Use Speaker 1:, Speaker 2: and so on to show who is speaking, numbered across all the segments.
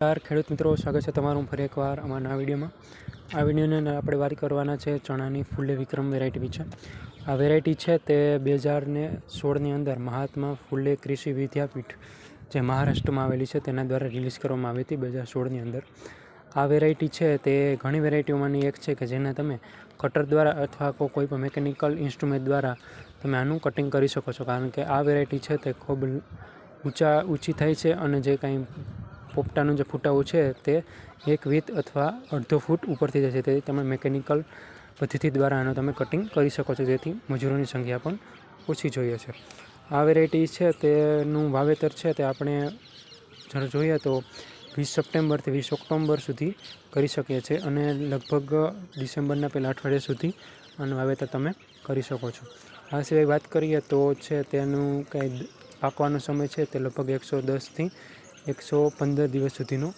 Speaker 1: ખેડૂત મિત્રો, સ્વાગત છે તમારું ફરી એકવાર અમારા વિડીયોમાં. આ વિડીયોની અંદર આપણે વાત કરવાના છે ચણાની ફૂલે વિક્રમ વેરાયટી વિશે. આ વેરાયટી છે તે 2016ની અંદર મહાત્મા ફૂલે કૃષિ વિદ્યાપીઠ જે મહારાષ્ટ્રમાં આવેલી છે તેના દ્વારા રિલીઝ કરવામાં આવી હતી 2016ની અંદર. આ વેરાયટી છે તે ઘણી વેરાયટીઓમાંની એક છે કે જેને તમે કટર દ્વારા અથવા કોઈ પણ મિકેનિકલ ઇન્સ્ટ્રુમેન્ટ દ્વારા તમે આનું કટિંગ કરી શકો છો, કારણ કે આ વેરાયટી છે તે ખૂબ ઊંચી થાય છે અને જે કાંઈ પોપટાનું જે ફૂટાવું છે તે 1 ફીટ અથવા અડધો ફૂટ ઉપરથી જાય છે. તેથી તમે મિકેનિકલ પદ્ધતિ દ્વારા આનું તમે કટિંગ કરી શકો છો, જેથી મજૂરોની સંખ્યા પણ ઓછી જોઈએ છે. આ વેરાયટી છે તેનું વાવેતર છે તે આપણે જ્યારે જોઈએ તો 20 સપ્ટેમ્બરથી 20 ઓક્ટોબર સુધી કરી શકીએ છીએ અને લગભગ ડિસેમ્બરના પહેલાં અઠવાડિયા સુધી આનું વાવેતર તમે કરી શકો છો. આ સિવાય વાત કરીએ તો છે તેનું કંઈ પાકવાનો સમય છે તે લગભગ 110થી 115 દિવસ સુધીનો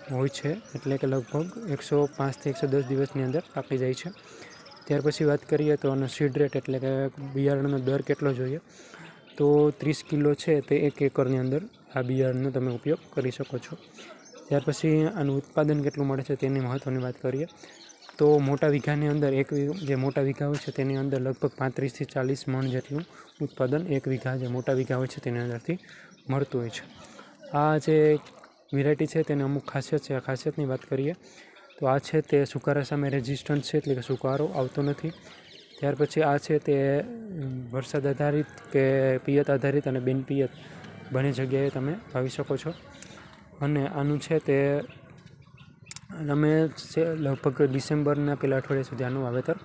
Speaker 1: હોય છે, એટલે કે લગભગ 105થી 110 દિવસની અંદર પાકી જાય છે. ત્યાર પછી વાત કરીએ તો આનો સીડ રેટ એટલે કે બિયારણનો દર કેટલો જોઈએ, તો 30 કિલો છે તે 1 એકરની અંદર આ બિયારણનો તમે ઉપયોગ કરી શકો છો. ત્યાર પછી આનું ઉત્પાદન કેટલું મળે છે તેની મહત્ત્વની વાત કરીએ તો મોટા વીઘાની અંદર જે મોટા વીઘા હોય છે તેની અંદર લગભગ 35થી 40 મણ જેટલું ઉત્પાદન 1 વીઘા જે મોટા વીઘા હોય છે તેની અંદરથી મળતું હોય છે. આ જે વેરાયટી છે તેની અમુક ખાસિયત છે. આ ખાસિયતની વાત કરીએ તો આ છે તે સુકારા સામે રેઝિસ્ટન્ટ છે, એટલે કે સુકારો આવતો નથી. ત્યાર પછી આ છે તે વરસાદ આધારિત કે પિયત આધારિત અને બિન પિયત બંને જગ્યાએ તમે વાવી શકો છો. અને આનું છે તે તમે લગભગ ડિસેમ્બરના પહેલા અઠવાડિયા સુધી આનું વાવેતર